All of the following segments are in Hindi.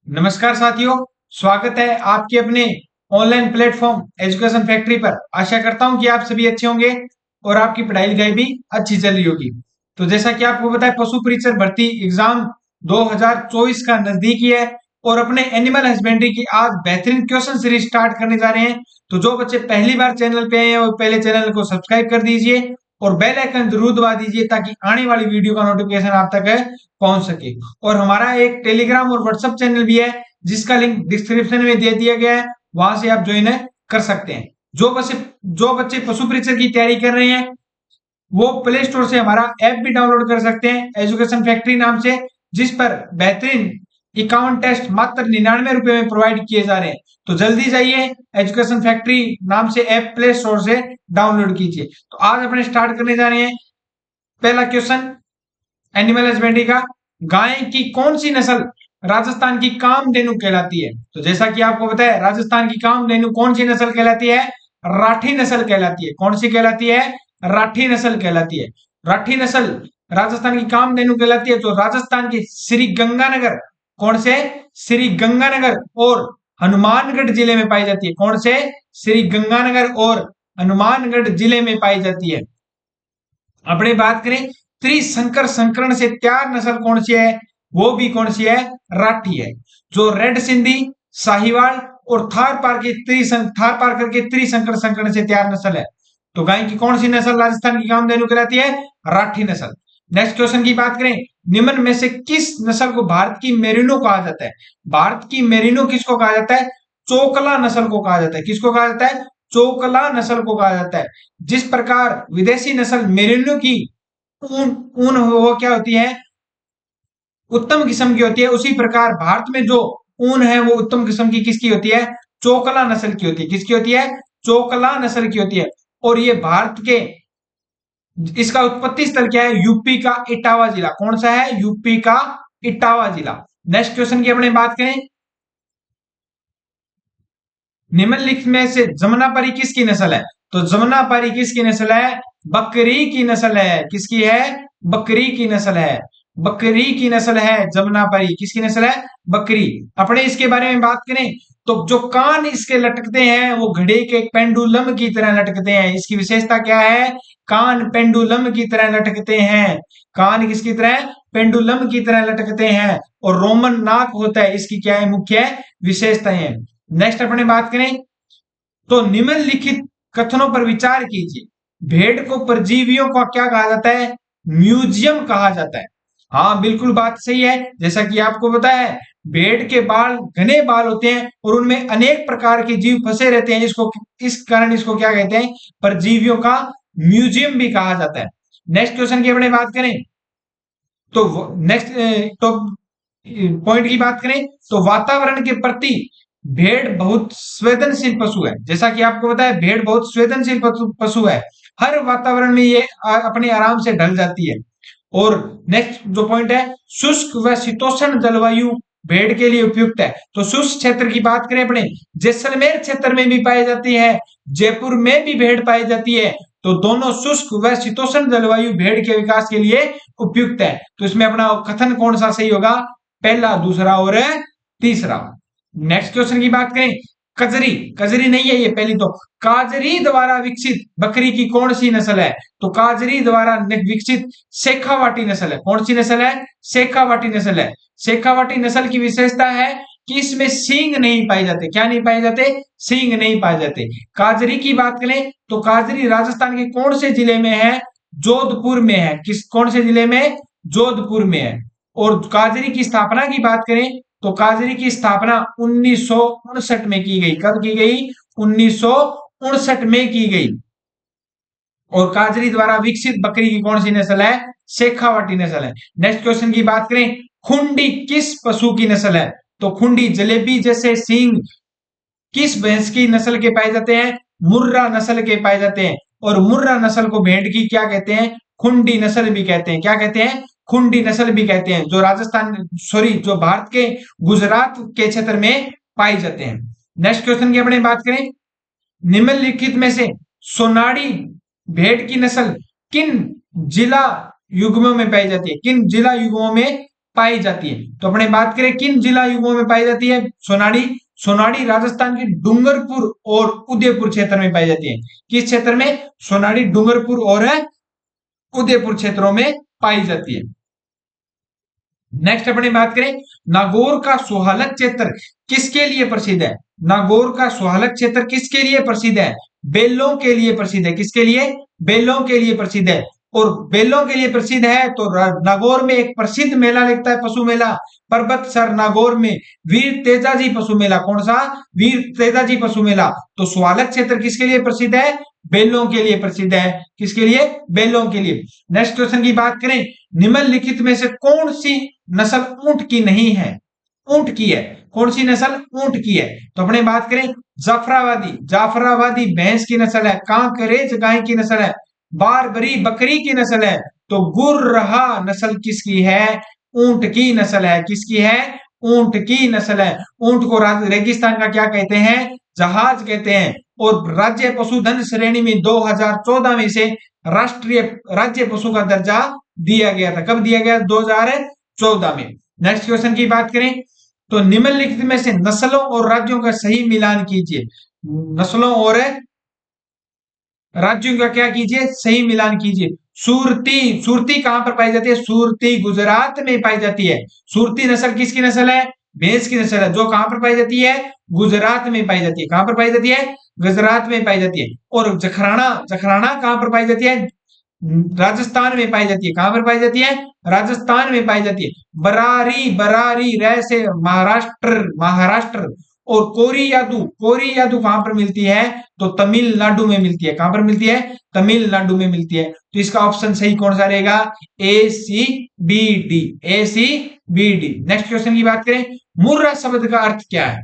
नमस्कार साथियों, स्वागत है आपके अपने ऑनलाइन प्लेटफॉर्म एजुकेशन फैक्ट्री पर। आशा करता हूं कि आप सभी अच्छे होंगे और आपकी पढ़ाई लिखाई भी अच्छी चल रही होगी। तो जैसा कि आपको पता है, पशु परीक्षक भर्ती एग्जाम 2024 का नजदीक ही है और अपने एनिमल हस्बेंड्री की आज बेहतरीन क्वेश्चन सीरीज स्टार्ट करने जा रहे हैं। तो जो बच्चे पहली बार चैनल पे आए हैं वो पहले चैनल को सब्सक्राइब कर दीजिए और बेल आइकन जरूर दबा दीजिए ताकि आने वाली वीडियो का नोटिफिकेशन आप तक पहुंच सके। और हमारा एक टेलीग्राम और व्हाट्सएप चैनल भी है जिसका लिंक डिस्क्रिप्शन में दे दिया गया है, वहां से आप ज्वाइन कर सकते हैं। जो बच्चे पशु परीक्षक की तैयारी कर रहे हैं वो प्ले स्टोर से हमारा ऐप भी डाउनलोड कर सकते हैं एजुकेशन फैक्ट्री नाम से, जिस पर बेहतरीन 51 टेस्ट मात्र 99 रुपए में प्रोवाइड किए जा रहे हैं। तो जल्दी जाइए, एजुकेशन फैक्ट्री नाम से ऐप प्ले स्टोर से डाउनलोड कीजिए। तो आज अपने स्टार्ट करने जा रहे हैं पहला क्वेश्चन एनिमल हस्बेंड्री का। गाय की कौन सी नस्ल राजस्थान की कामधेनु कहलाती है? तो जैसा कि आपको पता है, राजस्थान की कामधेनु कौन सी नस्ल कहलाती है? राठी नस्ल कहलाती है। कौन सी कहलाती है? राठी नस्ल कहलाती है। राठी नस्ल राजस्थान की कामधेनु कहलाती है। जो राजस्थान के श्री गंगानगर, कौन से? श्री गंगानगर और हनुमानगढ़ जिले में पाई जाती है। कौन से? श्री गंगानगर और हनुमानगढ़ जिले में पाई जाती है। अपने बात करें त्रिशंकर संकरण से तैयार नस्ल कौन सी है? वो भी कौन सी है? राठी है। जो रेड सिंधी, साहिवाल और थार पारकर के त्रिशंकर संकरण से तैयार नस्ल है। तो गाय की कौन सी नस्ल राजस्थान की कामधेनु कहलाती है? राठी नस्ल। नेक्स्ट क्वेश्चन की बात करें, निम्न में से किस नस्ल को भारत की मेरिनो कहा जाता है? भारत की मेरिनो किसको कहा जाता है? चोकला नस्ल को कहा जाता है। किसको कहा जाता है? चोकला नस्ल को कहा जाता है। जिस प्रकार विदेशी नस्ल मेरिनो की ऊन ऊन वो क्या होती है? उत्तम किस्म की होती है, उसी प्रकार भारत में जो ऊन है वो उत्तम किस्म की किसकी होती है? चोकला नस्ल की होती है। किसकी होती है? चोकला नस्ल की होती है। और ये भारत के, इसका उत्पत्ति स्थल क्या है? यूपी का इटावा जिला। कौन सा है? यूपी का इटावा जिला। नेक्स्ट क्वेश्चन की अपने बात करें, निम्नलिखित में से जमुनापारी किसकी नस्ल है? तो जमुनापारी किसकी नस्ल है? बकरी की नस्ल है। किसकी है? बकरी की नस्ल है। बकरी की नस्ल है जमुनापारी। किसकी नस्ल है? बकरी। अपने इसके बारे में बात करें तो जो कान इसके लटकते हैं वो घड़े के पेंडुलम की तरह लटकते हैं। इसकी विशेषता क्या है? कान पेंडुलम की तरह लटकते हैं। कान किसकी तरह? पेंडुलम की तरह लटकते हैं। और रोमन नाक होता है। इसकी क्या है? मुख्य विशेषताएं। नेक्स्ट अपने बात करें तो निम्नलिखित कथनों पर विचार कीजिए। भेड़ को परजीवियों का क्या कहा जाता है? म्यूजियम कहा जाता है। हाँ, बिल्कुल बात सही है। जैसा कि आपको पता है, भेड़ के बाल घने बाल होते हैं और उनमें अनेक प्रकार के जीव फंसे रहते हैं। इस कारण इसको क्या कहते हैं? परजीवियों का म्यूजियम भी कहा जाता है। नेक्स्ट क्वेश्चन की अपने बात करें तो नेक्स्ट पॉइंट की बात करें तो वातावरण के प्रति भेड़ बहुत संवेदनशील पशु है। जैसा कि आपको पता है, भेड़ बहुत संवेदनशील पशु है। हर वातावरण में ये अपने आराम से ढल जाती है। और नेक्स्ट जो पॉइंट है, शुष्क व शीतोष्ण जलवायु भेड़ के लिए उपयुक्त है। तो शुष्क क्षेत्र की बात करें अपने, जैसलमेर क्षेत्र में भी पाई जाती है, जयपुर में भी भेड़ पाई जाती है। तो दोनों शुष्क व शीतोष्ण जलवायु भेड़ के विकास के लिए उपयुक्त है। तो इसमें अपना कथन कौन सा सही होगा? पहला, दूसरा और तीसरा। नेक्स्ट क्वेश्चन की बात करें, कजरी, कजरी नहीं है ये पहली, तो काजरी द्वारा विकसित बकरी की कौन सी नस्ल है? तो काजरी द्वारा विकसित शेखावाटी नस्ल है। कौन सी नस्ल है? शेखावाटी नस्ल है। शेखावाटी नस्ल की विशेषता है कि इसमें सींग नहीं पाए जाते। क्या नहीं पाए जाते? सींग नहीं पाए जाते। काजरी की बात करें तो काजरी राजस्थान के कौन से जिले में है? जोधपुर में है। कौन से जिले में? जोधपुर में है। और काजरी की स्थापना की बात करें तो काजरी की स्थापना 1959 में की गई। कब की गई? 1959 में की गई। और काजरी द्वारा विकसित बकरी की कौन सी नस्ल है? शेखावाटी नस्ल है। नेक्स्ट क्वेश्चन की बात करें, खुंडी किस पशु की नस्ल है? तो खुंडी जलेबी जैसे सींग किस भैंस की नस्ल के पाए जाते हैं? मुर्रा नस्ल के पाए जाते हैं। और मुर्रा नस्ल को भेड़ की क्या कहते हैं? खुंडी नस्ल भी कहते हैं। क्या कहते हैं? खुंडी नस्ल भी कहते हैं। जो जो भारत के गुजरात के क्षेत्र में पाई जाते हैं। नेक्स्ट क्वेश्चन की अपने बात करें, निम्नलिखित में से सोनाड़ी भेड़ की नस्ल किन जिला युग्मों में पाई जाती है? किन जिला युग्मों में पाई जाती है। तो अपने बात करें किन जिला युगों में पाई जाती है, सोनाड़ी, सोनाड़ी राजस्थान के डूंगरपुर और उदयपुर क्षेत्र में पाई जाती है। किस क्षेत्र में, सोनाड़ी, डूंगरपुर और उदयपुर क्षेत्रों में पाई जाती है। नेक्स्ट अपने बात करें, नागौर का सुहालक क्षेत्र किसके लिए प्रसिद्ध है, नागौर का सुहालक क्षेत्र किसके लिए प्रसिद्ध है, बेलों के लिए प्रसिद्ध है। किसके लिए, बेलों के लिए प्रसिद्ध है। और बेलों के लिए प्रसिद्ध है तो नागौर में एक प्रसिद्ध मेला लगता है, पशु मेला, पर्वत सर नागौर में वीर तेजाजी पशु मेला। कौन सा, वीर तेजाजी पशु मेला। तो सुहालक क्षेत्र किसके लिए प्रसिद्ध है, बेलों के लिए प्रसिद्ध है। किसके लिए, बेलों के लिए। नेक्स्ट क्वेश्चन की बात करें, निम्नलिखित में से कौन सी नस्ल ऊंट की नहीं है, ऊंट की है, कौन सी नस्ल ऊंट की है। तो अपने बात करें, जाफराबादी, जाफराबादी भैंस की नस्ल है, कांकरेज गाय की नस्ल है, बारबरी बकरी की नस्ल है। तो गुर्राह नस्ल किसकी है, ऊंट की नस्ल है। किसकी है, ऊंट की नस्ल है। ऊंट को रेगिस्तान का क्या कहते हैं, जहाज कहते हैं। और राज्य पशुधन श्रेणी में 2014 में से राष्ट्रीय राज्य पशु का दर्जा दिया गया था। कब दिया गया, 2014 में। नेक्स्ट क्वेश्चन की बात करें, तो निम्नलिखित में से नस्लों और राज्यों का सही मिलान कीजिए। नस्लों और राज्यों का क्या कीजिए, सही मिलान कीजिए। सुरती, सुरती कहां पर पाई जाती है, सुरती गुजरात में पाई जाती है। सुरती नस्ल किसकी नस्ल है, भैंस की नस्ल है, जो कहां पर पाई जाती है, गुजरात में पाई जाती है। कहां पर पाई जाती है, गुजरात में पाई जाती है। और जखराना, जखराना कहां पर पाई जाती है, राजस्थान में पाई जाती है। कहां पर पाई जाती है, राजस्थान में पाई जाती है। बरारी, बरारी रे से महाराष्ट्र, महाराष्ट्र। और कोरियादू, कोरियादू कहां पर मिलती है, तो तमिलनाडु में मिलती है। कहां पर मिलती है, तमिलनाडु में मिलती है। तो इसका ऑप्शन सही कौन सा रहेगा, A C B D, A C B D. Next question की बात करें, मुर्रा शब्द का अर्थ क्या है।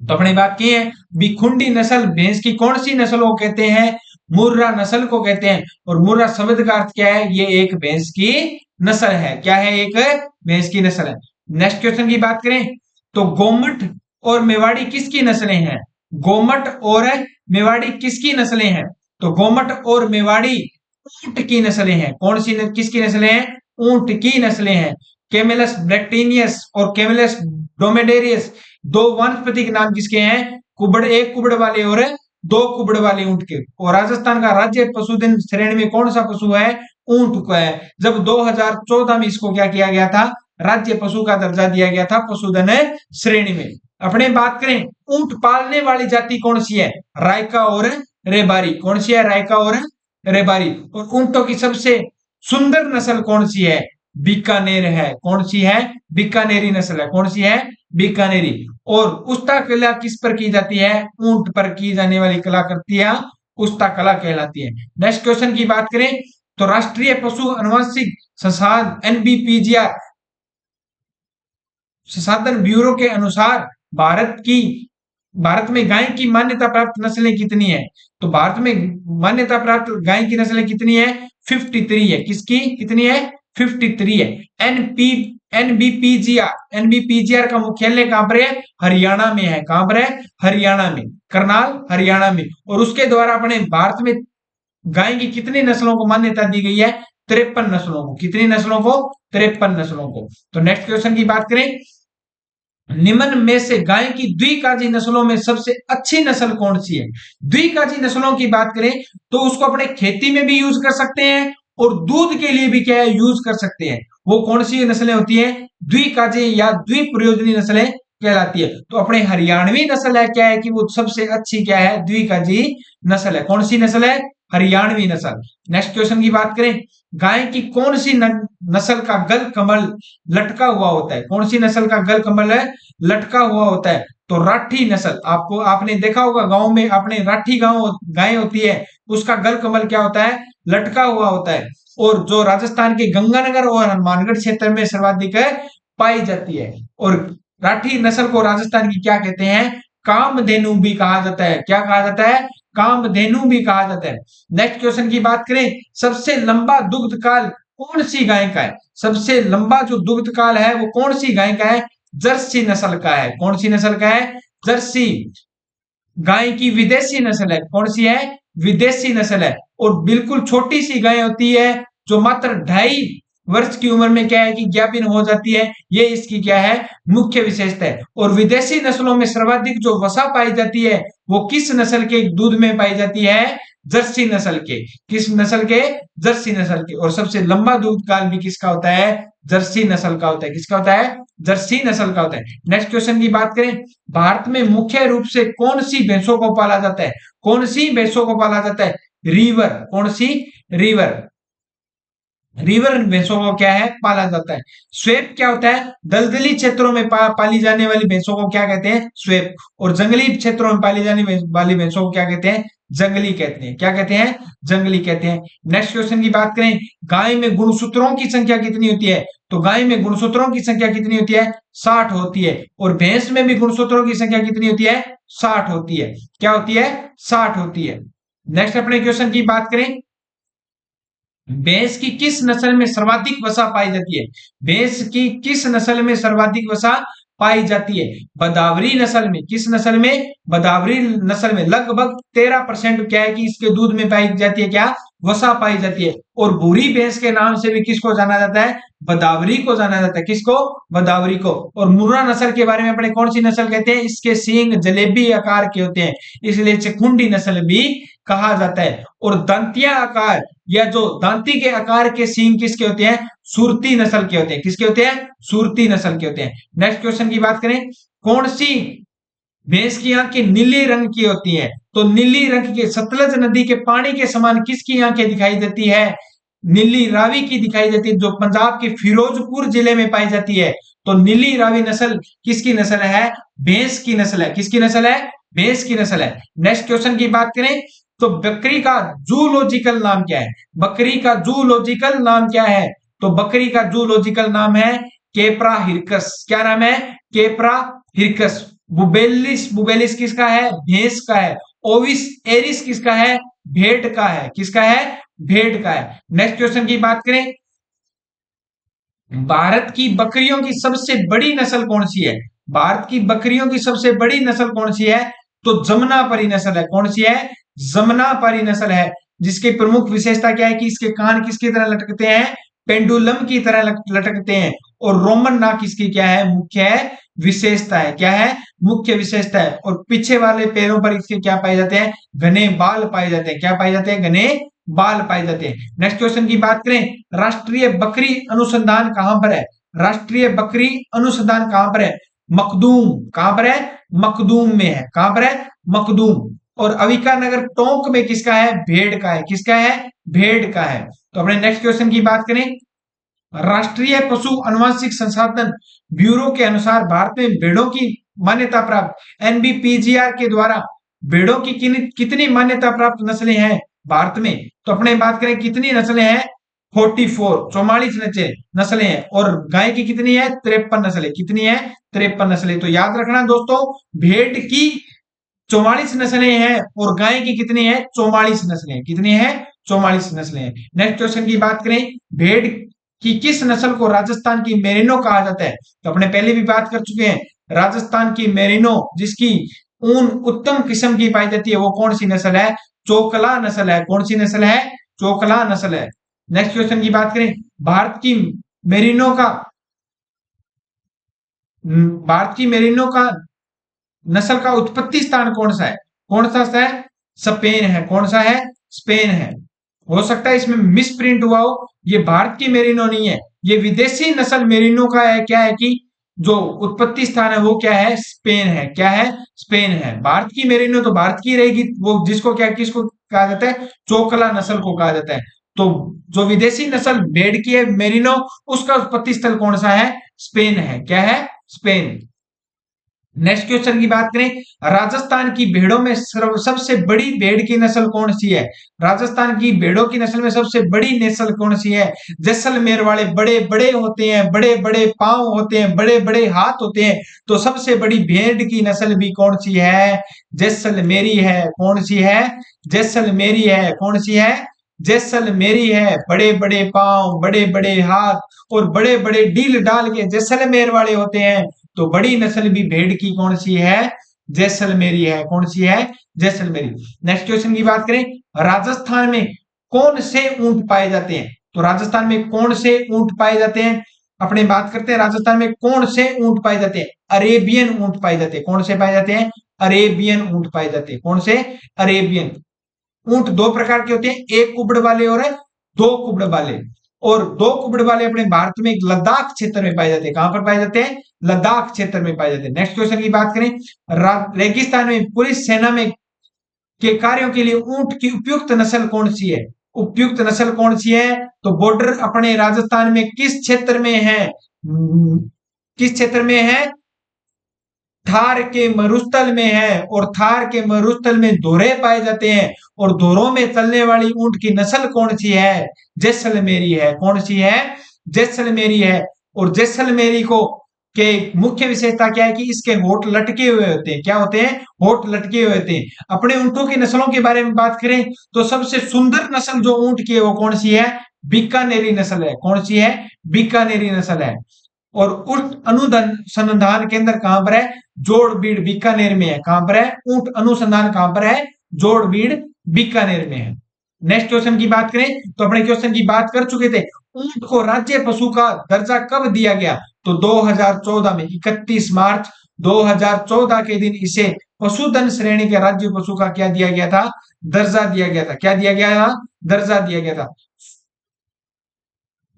तो अपनी बात की है, बिखुंडी नस्ल भैंस की कौन सी नस्ल को कहते हैं, मुर्रा नस्ल को कहते हैं। और मुर्रा शब्द का अर्थ क्या है, ये एक भैंस की नस्ल है। क्या है, एक भैंस की नस्ल है। नेक्स्ट क्वेश्चन की बात करें, तो गोमट और मेवाड़ी किसकी नस्लें हैं, गोमट और मेवाड़ी किसकी नस्लें हैं। तो गोमट और मेवाड़ी ऊंट की नस्लें हैं। कौन सी, किसकी नस्लें हैं, ऊंट की नस्लें हैं। कैमेलस ब्रैक्टेनियस और कैमेलस ड्रोमेडेरियस दो वानस्पतिक नाम किसके हैं, कुबड़, एक कुबड़ वाले और दो कुबड़ वाले ऊंट के। और राजस्थान का राज्य पशुधन श्रेणी में कौन सा पशु है, ऊंट को है। जब 2014 में इसको क्या किया गया था, राज्य पशु का दर्जा दिया गया था पशुधन श्रेणी में। अपने बात करें, ऊंट पालने वाली जाति कौन सी है, रायका और रेबारी। कौन सी है, रायका और रेबारी। और ऊंटों की सबसे सुंदर नस्ल कौन सी है, बीकानेर है। कौन सी है, बीकानेरी नस्ल है। कौन सी है, बीकानेरी। और उस्ता कला किस पर की जाती है, ऊंट पर की जाने वाली कलाकृतियां उस्ता कला कहलाती है। नेक्स्ट क्वेश्चन की बात करें, तो राष्ट्रीय पशु अनुवांशिक संसाधन एनबीपीजीआर संसाधन ब्यूरो के अनुसार भारत में गाय की मान्यता प्राप्त नस्लें कितनी है। तो भारत में मान्यता प्राप्त गाय की नस्लें कितनी है, 53 है। किसकी कितनी है, 53 है। एनबीपीजीआर का मुख्यालय कहां पर है, हरियाणा में है। कहां पर है, हरियाणा में, करनाल, हरियाणा में। और उसके द्वारा अपने भारत में गाय की कितनी नस्लों को मान्यता दी गई है, 53 नस्लों को। कितनी नस्लों को, 53 नस्लों को। तो नेक्स्ट क्वेश्चन की बात करें, निम्न में से गाय की द्विकाजी नस्लों में सबसे अच्छी नस्ल कौन सी है। द्विकाजी नस्लों की बात करें तो उसको अपने खेती में भी यूज कर सकते हैं और दूध के लिए भी क्या है, यूज कर सकते हैं। वो कौन सी नस्लें होती है, द्विकाजी या द्विप्रयोजनी नस्लें कहलाती है। तो अपने हरियाणवी नस्ल है, क्या है कि वो सबसे अच्छी क्या है, द्विकाजी नस्ल है। कौन सी नस्ल है, हरियाणवी नस्ल। नेक्स्ट क्वेश्चन की बात करें, गाय की कौन सी नस्ल का गल कमल लटका हुआ होता है। कौन सी नस्ल का गल कमल है, लटका हुआ होता है। तो राठी नस्ल, आपको आपने देखा होगा गांव में अपने राठी गाय होती है, उसका गल कमल क्या होता है, लटका हुआ होता है। और जो राजस्थान के गंगानगर और हनुमानगढ़ क्षेत्र में सर्वाधिक पाई जाती है। और राठी नस्ल को राजस्थान की क्या कहते हैं, कामधेनु भी कहा जाता है। क्या कहा जाता है, कामधेनु भी कहा जाता है। नेक्स्ट क्वेश्चन की बात करें, सबसे लंबा दुग्ध काल कौन सी गाय का है। सबसे लंबा जो दुग्ध काल है वो कौन सी गाय का है, जर्सी नस्ल का है। कौन सी नस्ल का है, जर्सी गाय की विदेशी नस्ल है। कौन सी है, विदेशी नस्ल है। और बिल्कुल छोटी सी गाय होती है जो मात्र वर्ष की उम्र में क्या है कि ज्ञापन हो जाती है, ये इसकी क्या है मुख्य विशेषता है। और विदेशी नस्लों में सर्वाधिक जो वसा पाई जाती है वो किस नस्ल के दूध में पाई जाती है, जर्सी नस्ल के। किस नस्ल के, जर्सी नस्ल के। और सबसे लंबा दूध काल भी किसका होता है, जर्सी नस्ल का होता है। किसका होता है, जर्सी नस्ल का होता है। नेक्स्ट क्वेश्चन की बात करें, भारत में मुख्य रूप से कौन सी भैंसों को पाला जाता है, कौन सी भैंसों को पाला जाता है, रीवर। कौन सी, रीवर। रिवर भैंसों को क्या है पाला जाता है। स्वेप क्या होता है, दलदली क्षेत्रों में पाली जाने वाली भैंसों को क्या कहते हैं, स्वेप। और जंगली क्षेत्रों में पाली जाने वाली भैंसों को क्या कहते हैं, जंगली कहते हैं। क्या कहते हैं, जंगली कहते हैं। नेक्स्ट क्वेश्चन की बात करें, गाय में गुणसूत्रों की संख्या कितनी होती है, तो गाय में गुणसूत्रों की संख्या कितनी होती है, 60 होती है। और भैंस में भी गुणसूत्रों की संख्या कितनी होती है, 60 होती है। क्या होती है, 60 होती है। नेक्स्ट अपने क्वेश्चन की बात करें, भैंस की किस नस्ल में सर्वाधिक वसा पाई जाती है, भैंस की किस नस्ल में सर्वाधिक वसा पाई जाती है, बदावरी नस्ल में। किस नस्ल में, बदावरी नस्ल में। लगभग 13% क्या है कि इसके दूध में पाई जाती है, क्या वसा पाई जाती है। और भूरी भैंस के नाम से भी किसको जाना जाता है, बदावरी को जाना जाता है। किसको, बदावरी को। और मुर्रा नस्ल के बारे में अपने कौन सी नस्ल कहते हैं, इसके सींग जलेबी आकार के होते हैं, इसलिए चकुंडी नस्ल भी कहा जाता है। और दंतिया आकार या जो दांती के आकार के सींग किसके होते हैं, सुरती नस्ल के होते हैं। किसके होते हैं, सुरती नस्ल के होते हैं। नेक्स्ट क्वेश्चन की बात करें, कौन सी भैंस की आंखें नीले रंग की होती हैं, तो नीली रंग के सतलज नदी के पानी के समान किसकी आंखें दिखाई देती है, नीली रावी की दिखाई देती है, जो पंजाब के फिरोजपुर जिले में पाई जाती है। तो नीली रावी नस्ल किसकी नस्ल है, भैंस की नस्ल है। किसकी नस्ल है, भैंस की नस्ल है। नेक्स्ट क्वेश्चन की बात करें, तो बकरी का जूलॉजिकल नाम क्या है, बकरी का जूलॉजिकल नाम क्या है, तो बकरी का जूलॉजिकल नाम है केप्रा हिरकस। क्या नाम है, केप्रा हिरकस। बुबेलिस, बुबेलिस किसका है, भैंस का है। ओविस एरिस किसका है, भेड़ का है। किसका है, भेड़ का है। नेक्स्ट क्वेश्चन की बात करें, भारत की बकरियों की सबसे बड़ी नस्ल कौन सी है, भारत की बकरियों की सबसे बड़ी नस्ल कौन सी है, तो जमुनापारी नस्ल है। कौन सी है, जमुनापारी नस्ल है। जिसकी प्रमुख विशेषता क्या है कि इसके कान किसकी तरह लटकते हैं, पेंडुलम की तरह लटकते हैं। और रोमन नाक इसकी क्या है, मुख्य विशेषता है। क्या है, मुख्य विशेषता है। और पीछे वाले पैरों पर इसके क्या पाए जाते हैं, घने बाल पाए जाते हैं। क्या पाए जाते हैं, घने बाल पाए जाते हैं। नेक्स्ट क्वेश्चन की बात करें, राष्ट्रीय बकरी अनुसंधान कहां पर है, राष्ट्रीय बकरी अनुसंधान कहां पर है, मखदूम। कहां पर है, मखदूम में है। कहां पर है, मखदूम। और अविका नगर टोंक में किसका है, भेड़ का है। किसका है, भेड़ का है। तो अपने नेक्स्ट क्वेश्चन की बात करें, राष्ट्रीय पशु अनुवांशिक संसाधन ब्यूरो के अनुसार भारत में भेड़ों की मान्यता प्राप्त एनबीपीजीआर के द्वारा भेड़ों की कितनी मान्यता प्राप्त नस्लें हैं भारत में, तो अपने बात करें कितनी नस्लें हैं, 44 नस्लें हैं। और गाय की कितनी है, 53 नस्लें। कितनी है, 53 नस्लें। तो याद रखना दोस्तों, भेड़ की 44 नस्लें हैं और गाय की कितनी है, 44 नस्लें। कितनी है, 44 नस्लें हैं। नेक्स्ट क्वेश्चन की बात करें, भेड़ की किस नस्ल को राजस्थान की मेरिनो कहा जाता है, तो अपने पहले भी बात कर चुके हैं, राजस्थान की मेरिनो जिसकी ऊन उत्तम किस्म की पाई जाती है, वो कौन सी नस्ल है, चोकला नस्ल है। कौन सी नस्ल है, चोकला नस्ल है। नेक्स्ट क्वेश्चन की बात करें, भारत की मेरिनो का भारत की मेरिनो का नस्ल का उत्पत्ति स्थान कौन सा है, कौन सा है, स्पेन है। कौन सा है, स्पेन है। हो सकता है इसमें मिस प्रिंट हुआ हो, ये भारत की मेरिनो नहीं है, ये विदेशी नस्ल मेरिनो का है। क्या है कि जो उत्पत्ति स्थान है वो क्या है, स्पेन है। क्या है, स्पेन है। भारत की मेरिनो तो भारत की रहेगी, वो जिसको क्या किसको कहा जाता है, चोकला नस्ल को कहा जाता है। तो जो विदेशी नस्ल भेड़ की है मेरिनो, उसका उत्पत्ति स्थल कौन सा है, स्पेन है। क्या है, स्पेन। नेक्स्ट क्वेश्चन की बात करें, राजस्थान की भेड़ों में सबसे बड़ी भेड़ की नस्ल कौन सी है, राजस्थान की भेड़ों की नस्ल में सबसे बड़ी नस्ल कौन सी है, जैसलमेर वाले बड़े बड़े होते हैं, बड़े बड़े पांव होते हैं, बड़े बड़े हाथ होते हैं। तो सबसे बड़ी भेड़ की नस्ल भी कौन सी है, जैसलमेरी है। कौन सी है, जैसलमेरी है। कौन सी है, जैसलमेरी है। बड़े बड़े पांव, बड़े बड़े हाथ और बड़े बड़े डील डाल के जैसलमेर वाले होते हैं। तो बड़ी नस्ल भी भेड़ की कौन सी है, जैसलमेरी है। कौन सी है, जैसलमेरी। नेक्स्ट क्वेश्चन की बात करें, राजस्थान में कौन से ऊंट पाए जाते हैं, तो राजस्थान में कौन से ऊंट पाए जाते हैं? अपने बात करते हैं राजस्थान में कौन से ऊंट पाए जाते हैं? अरेबियन ऊंट पाए जाते हैं। कौन से पाए जाते हैं? अरेबियन ऊंट पाए जाते हैं। कौन से? अरेबियन ऊंट। दो प्रकार के होते हैं, एक कुबड़ वाले और दो कुबड़ वाले। और दो कुबड़ वाले अपने भारत में एक लद्दाख क्षेत्र में पाए जाते हैं। कहां पर पाए जाते हैं? लद्दाख क्षेत्र में पाए जाते हैं। नेक्स्ट क्वेश्चन की बात करें, रेगिस्तान में पुलिस सेना में के कार्यों के लिए ऊंट की उपयुक्त नस्ल कौन सी है? उपयुक्त नस्ल कौन सी है? तो बॉर्डर अपने राजस्थान में किस क्षेत्र में है? किस क्षेत्र में है? थार के मरुस्थल में है। और थार के मरुस्थल में धोरे पाए जाते हैं। और धोरों में चलने वाली ऊंट की नस्ल कौन सी है? जैसलमेरी है। कौन सी है? जैसलमेरी है। और जैसलमेरी को के मुख्य विशेषता क्या है कि इसके होठ लटके हुए होते हैं। क्या होते हैं? होठ लटके हुए होते हैं। अपने ऊंटों की नस्लों के बारे में बात करें तो सबसे सुंदर नस्ल जो ऊंट की है वो कौन सी है? बीकानेरी नस्ल है। कौन सी है? बीकानेरी नस्ल है। और ऊंट अनुसंधान केंद्र कहां पर है? जोड़बीड़ बीकानेर में है। कहां पर है? ऊंट अनुसंधान कहां पर है? जोड़बीड़ बीकानेर में है। नेक्स्ट क्वेश्चन की बात करें तो अपने क्वेश्चन की बात कर चुके थे, ऊंट को राज्य पशु का दर्जा कब दिया गया? तो 2014 में 31 मार्च 2014 के दिन इसे पशुधन श्रेणी के राज्य पशु का क्या दिया गया था? दर्जा दिया गया था। क्या दिया गया था? दर्जा दिया गया था।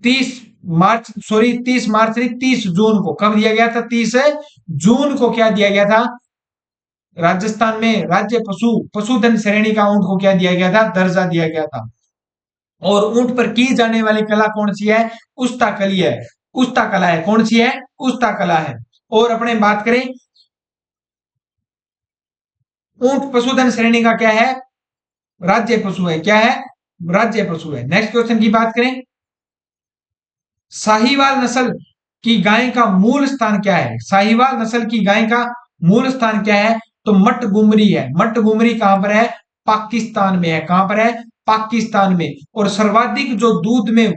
30 मार्च नहीं, 30 जून को। कब दिया गया था? 30 जून को क्या दिया गया था? राजस्थान में राज्य पशुधन श्रेणी का ऊंट को क्या दिया गया था? दर्जा दिया गया था। और ऊंट पर की जाने वाली कला कौन सी है? उस्ता कली है। उस्ता कला है। कौन सी है? उस्ता कला है। और अपने बात करें, ऊंट पशुधन श्रेणी का क्या है? राज्य पशु है। क्या है? राज्य पशु है। नेक्स्ट क्वेश्चन की बात करें, साहिवाल नस्ल की गाय का मूल स्थान क्या है? साहिवाल नस्ल की गाय का मूल स्थान क्या है? तो मटगुमरी है। मटगुमरी कहां पर है? पाकिस्तान में है। कहां पर है? पाकिस्तान में। और सर्वाधिक जो दूध में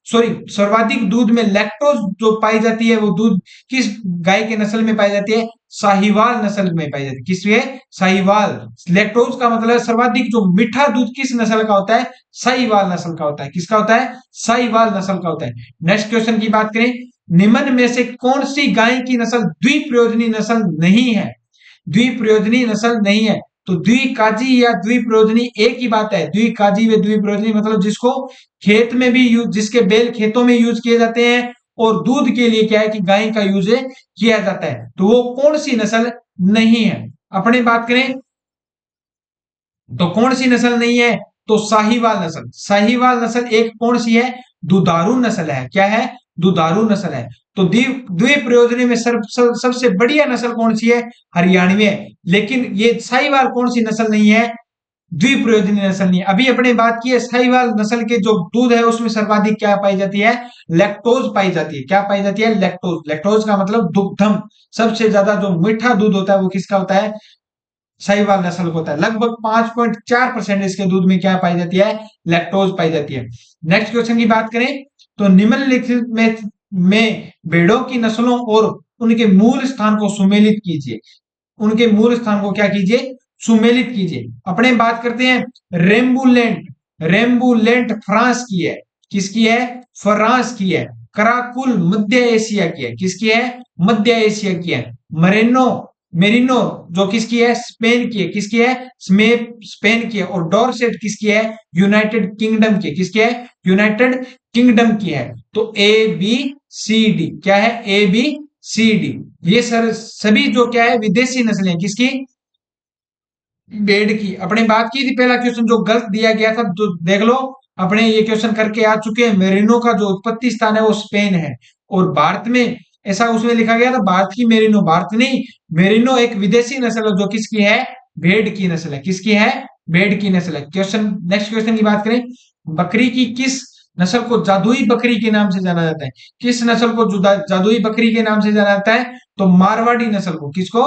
सर्वाधिक दूध में लैक्टोज जो पाई जाती है वो दूध किस गाय के नस्ल में पाई जाती है? साहिवाल नस्ल में पाई जाती है। किस? साहिवाल। लैक्टोज का मतलब सर्वाधिक जो मीठा दूध किस नस्ल का होता है? साहिवाल नस्ल का होता है। किसका होता है? साहिवाल नस्ल का होता है। नेक्स्ट क्वेश्चन की बात करें, निम्न में से कौन सी गाय की नस्ल द्विप्रयोजनी नस्ल नहीं है? द्विप्रयोजनी नस्ल नहीं है। तो द्विकाजी या द्विप्रयोजनी एक ही बात है। द्विकाजी व द्विप्रयोजनी मतलब जिसको खेत में भी यूज, जिसके बेल खेतों में यूज किए जाते हैं और दूध के लिए क्या है कि गाय का यूज किया जाता है। तो वो कौन सी नस्ल नहीं है? अपने बात करें तो कौन सी नस्ल नहीं है? तो साहिवाल नस्ल। साहिवाल नस्ल एक कौन सी है? दुधारू नस्ल है। क्या है? दुधारू नस्ल है। तो द्विप्रयोजनी में सबसे बढ़िया नस्ल कौन सी है? हरियाणवी है। लेकिन ये साहिवाल कौन सी नस्ल नहीं है? द्विप्रयोजनी नस्ल नहीं है। अभी अपने बात की है साहिवाल नस्ल के जो दूध है उसमें सर्वाधिक क्या पाई जाती है? लैक्टोज पाई जाती है। क्या पाई जाती है? लैक्टोज। लैक्टोज का मतलब दुग्धम। सबसे ज्यादा जो मीठा दूध होता है वो किसका होता है? साहिवाल नस्ल को होता है। लगभग 5.4% इसके दूध में क्या पाई जाती है? लैक्टोज पाई जाती है। नेक्स्ट क्वेश्चन की बात करें तो निम्नलिखित में भेड़ों की नस्लों और उनके मूल स्थान को सुमेलित कीजिए। उनके मूल स्थान को क्या कीजिए? सुमेलित कीजिए। अपने बात करते हैं रेम्बुलेंट। रेम्बुलेंट फ्रांस की है। किसकी है? फ्रांस की है। कराकुल मध्य एशिया की है। किसकी है? मध्य एशिया की है। मरेनो मेरिनो जो किसकी है? स्पेन की है। किसकी है? स्पेन की है। और डॉर्सेट किसकी है? यूनाइटेड किंगडम की। किसकी है? यूनाइटेड किंगडम की है। तो ए बी सी डी क्या है? A B C D. ये सर सभी जो क्या है विदेशी नस्लें। किसकी? भेड़ की। अपने बात की थी पहला क्वेश्चन जो गलत दिया गया था तो देख लो, अपने ये क्वेश्चन करके आ चुके हैं। मेरिनो का जो उत्पत्ति स्थान है वो स्पेन है। और भारत में ऐसा उसमें लिखा गया था भारत की मेरिनो। भारत नहीं, मेरिनो एक विदेशी नस्ल है जो किसकी है? भेड़ की नस्ल है। किसकी है? भेड़ की नस्ल है। क्वेश्चन नेक्स्ट क्वेश्चन की बात करें, बकरी की किस नस्ल को जादुई बकरी के नाम से जाना जाता है? किस नस्ल को जादुई बकरी के नाम से जाना जाता है? तो मारवाड़ी नस्ल को। किसको?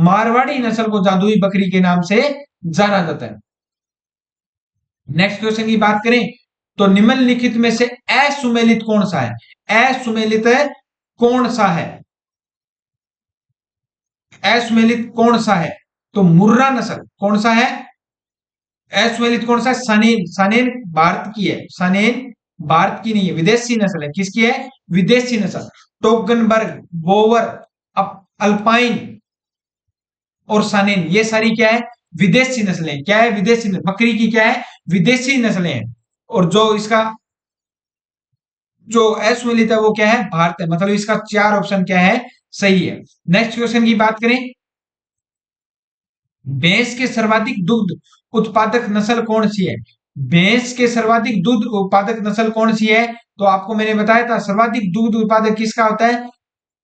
मारवाड़ी नस्ल को जादुई बकरी के नाम से जाना जाता है। नेक्स्ट क्वेश्चन की बात करें तो निम्नलिखित में से असुमेलित कौन सा है? असुमेलित कौन सा है? असुमेलित कौन सा है? तो मुर्रा नस्ल। कौन सा है? असुमेलित कौन सा है? सानेन। सानेन भारत की है। सानेन भारत की नहीं है, विदेशी नस्ल है। किसकी है? विदेशी नस्ल। टोगनबर्ग, बोवर, अल्पाइन और सानेन, ये सारी क्या है? विदेशी नस्लें। क्या है? विदेशी नस्ल। बकरी की क्या है? विदेशी नस्लें हैं। और जो इसका जो अस्मिलित है वो क्या है? भारत है। मतलब इसका 4 ऑप्शन क्या है? सही है। नेक्स्ट क्वेश्चन की बात करें, भैंस के सर्वाधिक दुग्ध उत्पादक नस्ल कौन सी है? भैंस के सर्वाधिक दूध उत्पादक नस्ल कौन सी है? तो आपको मैंने बताया था सर्वाधिक दूध उत्पादक किसका होता है?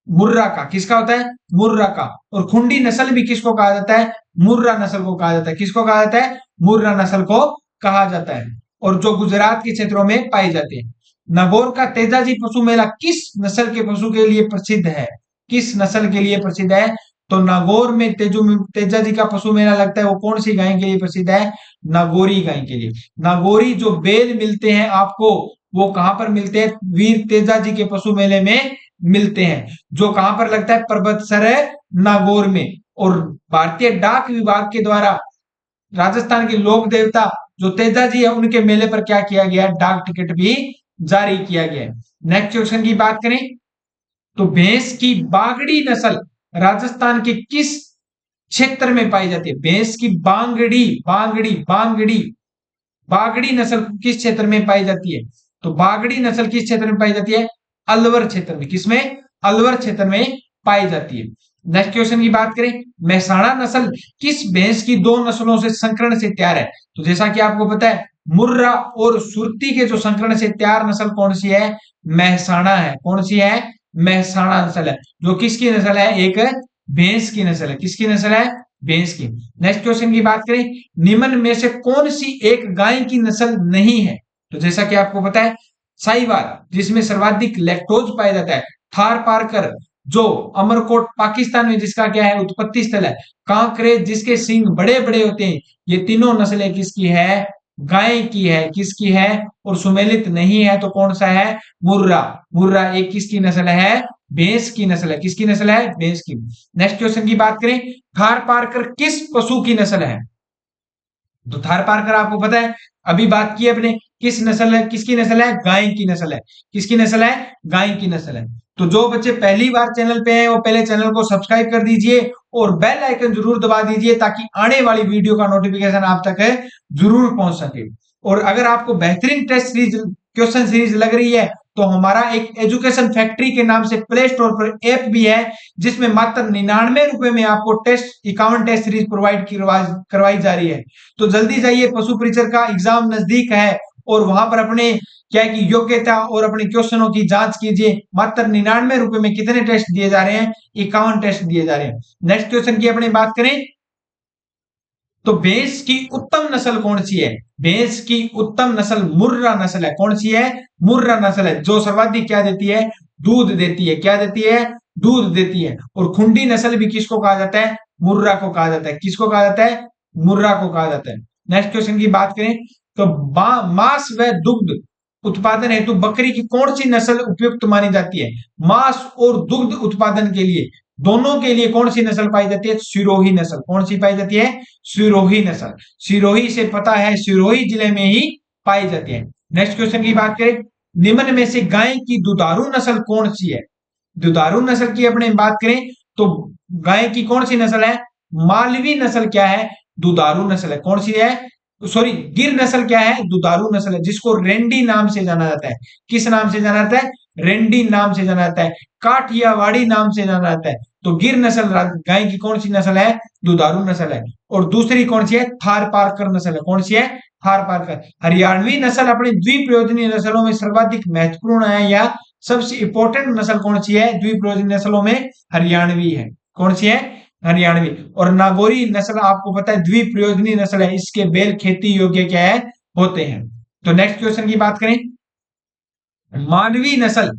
मुर्रा का। किसका होता है? मुर्रा का। और खुंडी नस्ल भी किसको कहा जाता है? मुर्रा नस्ल को कहा जाता है। किसको कहा जाता है? मुर्रा नस्ल को कहा जाता है। और जो गुजरात के क्षेत्रों में पाई जाती है। नागौर का तेजाजी पशु मेला किस नस्ल के पशु के लिए प्रसिद्ध है? किस नस्ल के लिए प्रसिद्ध है? तो नागौर में तेजाजी का पशु मेला लगता है, वो कौन सी गाय के लिए प्रसिद्ध है? नागौरी गाय के लिए। नागौरी जो बैल मिलते हैं आपको, वो कहां पर मिलते हैं? वीर तेजाजी के पशु मेले में मिलते हैं, जो कहां पर लगता है? परबतसर नागौर में। और भारतीय डाक विभाग के द्वारा राजस्थान के लोक देवता जो तेजाजी है उनके मेले पर क्या किया गया? डाक टिकट भी जारी किया गया है। नेक्स्ट क्वेश्चन की बात करें, तो भैंस की बागड़ी नस्ल राजस्थान के किस क्षेत्र में पाई जाती है? भैंस की बांगड़ी बांगड़ी बांगड़ी बागड़ी नस्ल किस क्षेत्र में पाई जाती है? तो बागड़ी नस्ल किस क्षेत्र में पाई जाती है? अलवर क्षेत्र में। किसमें? अलवर क्षेत्र में पाई जाती है। नेक्स्ट क्वेश्चन की बात करें, मेहसाणा नस्ल किस भैंस की 2 नस्लों से संकरण से तैयार है? तो जैसा कि आपको पता है, मुर्रा और सुरती के जो संकरण से तैयार नस्ल कौन सी है? मेहसाणा है। कौन सी है? मेहसाणा नस्ल है। जो किसकी नस्ल है? एक भैंस की नस्ल है। किसकी नस्ल है? भैंस की। नेक्स्ट क्वेश्चन की बात करें, निम्न में से कौन सी एक गाय की नस्ल नहीं है? तो जैसा कि आपको पता है, साहिवाल जिसमें सर्वाधिक लैक्टोज पाया जाता है, थार पारकर जो अमरकोट पाकिस्तान में जिसका क्या है? उत्पत्ति स्थल है, कांकरेज जिसके सींग बड़े बड़े होते हैं, ये तीनों नस्लें किसकी है? गाय की है। किसकी है? और सुमेलित नहीं है तो कौन सा है? मुर्रा। मुर्रा एक किसकी नस्ल है? भैंस की नस्ल है। किसकी नस्ल है? भैंस की। नेक्स्ट क्वेश्चन की बात करें, थार पारकर किस पशु की नस्ल है? तो थार पारकर आपको पता है, अभी बात की अपने, किस नस्ल है? किसकी नस्ल है? गाय की नस्ल है। किसकी नस्ल है? गाय की नस्ल है। तो जो बच्चे पहली बार चैनल पे हैं वो पहले चैनल को सब्सक्राइब कर दीजिए और बेल आइकन जरूर दबा दीजिए ताकि आने वाली वीडियो का नोटिफिकेशन आप तक है जरूर पहुंच सके। और अगर आपको बेहतरीन टेस्ट सीरीज क्वेश्चन सीरीज लग रही है तो हमारा एक एजुकेशन फैक्ट्री के नाम से प्ले स्टोर पर ऐप भी है, जिसमें मात्र 99 रुपए में आपको टेस्ट 51 टेस्ट सीरीज प्रोवाइड करवाई जा रही है। तो जल्दी जाइए, पशु परिचर का एग्जाम नजदीक है और वहां पर अपने क्या है कि योग्यता और अपने क्वेश्चनों की जांच कीजिए। मात्र 99 रुपए में कितने टेस्ट दिए जा रहे हैं? 51 टेस्ट दिए जा रहे हैं। नेक्स्ट क्वेश्चन की अपनी बात करें, तो भैंस की उत्तम नस्ल कौन सी है? भैंस की उत्तम नस्ल मुर्रा नस्ल है। कौन सी है? मुर्रा नस्ल है, जो सर्वाधिक क्या देती है? दूध देती है। क्या देती है? दूध देती है। और खुंडी नस्ल भी किसको कहा जाता है? मुर्रा को कहा जाता है। किसको कहा जाता है? मुर्रा को कहा जाता है। नेक्स्ट क्वेश्चन की बात करें, तो मांस व दुग्ध उत्पादन हेतु बकरी की कौन सी नस्ल उपयुक्त मानी जाती है? मांस और दुग्ध उत्पादन के लिए, दोनों के लिए कौन सी नस्ल पाई जाती है? सिरोही नस्ल। कौन सी पाई जाती है? सिरोही नस्ल। सिरोही से पता है, सिरोही जिले में ही पाई जाती है। नेक्स्ट क्वेश्चन की बात करें, निम्न में से गाय की दुधारू नस्ल कौन सी है? दुधारू नस्ल की अपने बात करें तो गाय की कौन सी नस्ल है? मालवी नस्ल क्या है? दुधारू नस्ल है। कौन सी है? सॉरी, गिर नस्ल क्या है? दुधारू नस्ल है, जिसको रेंडी नाम से जाना जाता है। किस नाम से जाना जाता है? रेंडी नाम से जाना जाता है, काठियावाड़ी नाम से जाना जाता है। तो गिर नस्ल गाय की कौन सी नस्ल है? दुधारू नस्ल है। और दूसरी कौन सी है? थार पारकर नस्ल है। कौन सी है? थार पारकर। हरियाणवी नस्ल अपनी द्विप्रयोजनीय नस्लों में सर्वाधिक महत्वपूर्ण है, या सबसे इंपॉर्टेंट नस्ल कौन सी है द्विप्रयोजनीय नस्लों में? हरियाणवी है। कौन सी है? हरियाणवी। और नागौरी नस्ल आपको पता है द्विप्रयोजनीय नस्ल है, इसके बैल खेती योग्य क्या है? होते हैं। तो नेक्स्ट क्वेश्चन की बात करें, मालवी नस्ल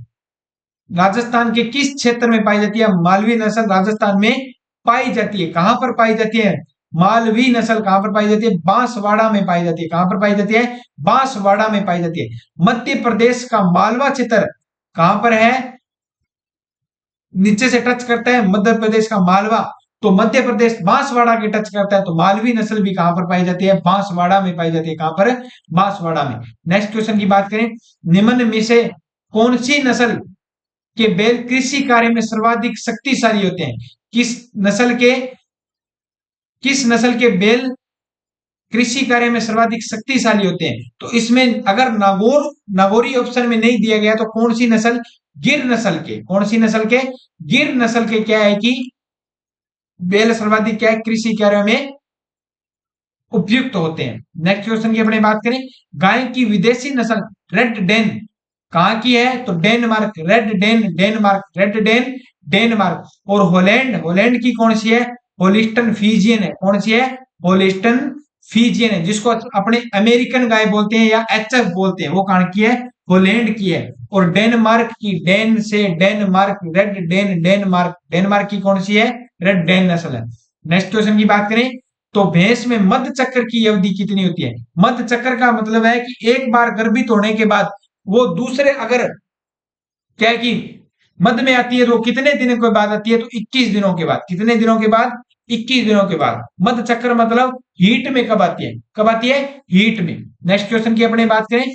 राजस्थान के किस क्षेत्र में पाई जाती है? मालवी नस्ल राजस्थान में पाई जाती है। कहां पर पाई जाती है? मालवी नस्ल कहां पर पाई जाती है? बांसवाड़ा में पाई जाती है। कहां पर पाई जाती है? बांसवाड़ा में पाई जाती है। मध्य प्रदेश का मालवा क्षेत्र कहां पर है? नीचे से टच करता है मध्य प्रदेश का मालवा, तो मध्य प्रदेश बांसवाड़ा के टच करता है, तो मालवी नस्ल भी कहां पर पाई जाती है? बांसवाड़ा में पाई जाती है। कहां पर? बांसवाड़ा में। नेक्स्ट क्वेश्चन की बात करें, निम्न में से कौन सी नस्ल के बैल कृषि कार्य में सर्वाधिक शक्तिशाली होते हैं? किस नस्ल के बैल कृषि कार्य में सर्वाधिक शक्तिशाली होते हैं? तो इसमें अगर नागौरी ऑप्शन में नहीं दिया गया तो कौन सी नस्ल? गिर नस्ल के। कौन सी नस्ल के? गिर नस्ल के क्या है कि बैल सर्वाधिक क्या है कृषि कार्य में उपयुक्त होते हैं। नेक्स्ट क्वेश्चन की अपने बात करें, गाय की विदेशी नस्ल रेड डेन कहां की है? तो Denmark. Red Dane Denmark, red Dane Denmark. और हॉलैंड की कौन सी है? होलिस्टन फीजियन है। कौन सी है? होलिस्टन फीजियन है, जिसको अपने अमेरिकन गाय बोलते हैं या एचएफ बोलते हैं, वो कहां की है? हॉलैंड की है। और डेनमार्क की, डेन से Denmark, red Dane Denmark, Denmark की कौन सी है? रेड डेन नस्ल है। नेक्स्ट क्वेश्चन की बात करें, तो भैंस में मध्य चक्र की अवधि कितनी होती है? मध्य चक्र का मतलब है कि एक बार गर्भित होने के बाद वो दूसरे, अगर क्या है कि मध्य में आती है तो कितने दिनों के बाद आती है? तो 21 दिनों के बाद। कितने दिनों के बाद? 21 दिनों के बाद। मध्य चक्र मतलब हीट में कब आती है? कब आती है? हीट में। नेक्स्ट क्वेश्चन की अपने बात करें,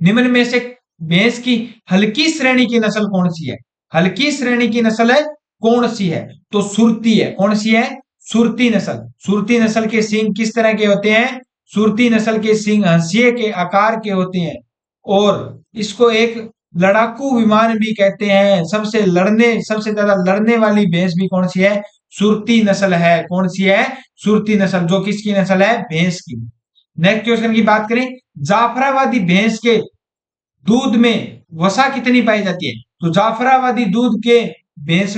निम्न में से भैंस की हल्की श्रेणी की नस्ल कौन सी है? हल्की श्रेणी की नस्ल है कौन सी है? तो सुरती है। कौन सी है? सुरती नस्ल। सुरती नस्ल के सींग किस तरह के होते हैं? सुरती नस्ल के सींग हंसिए के आकार के होते हैं, और इसको एक लड़ाकू विमान भी कहते हैं। सबसे ज्यादा लड़ने वाली भैंस भी कौन सी है? सुरती नस्ल है। कौन सी है? सुरती नस्ल, जो किसकी नस्ल है? भैंस की। नेक्स्ट क्वेश्चन की बात करें, जाफराबादी भैंस के दूध में वसा कितनी पाई जाती है? तो जाफराबादी दूध के भैंस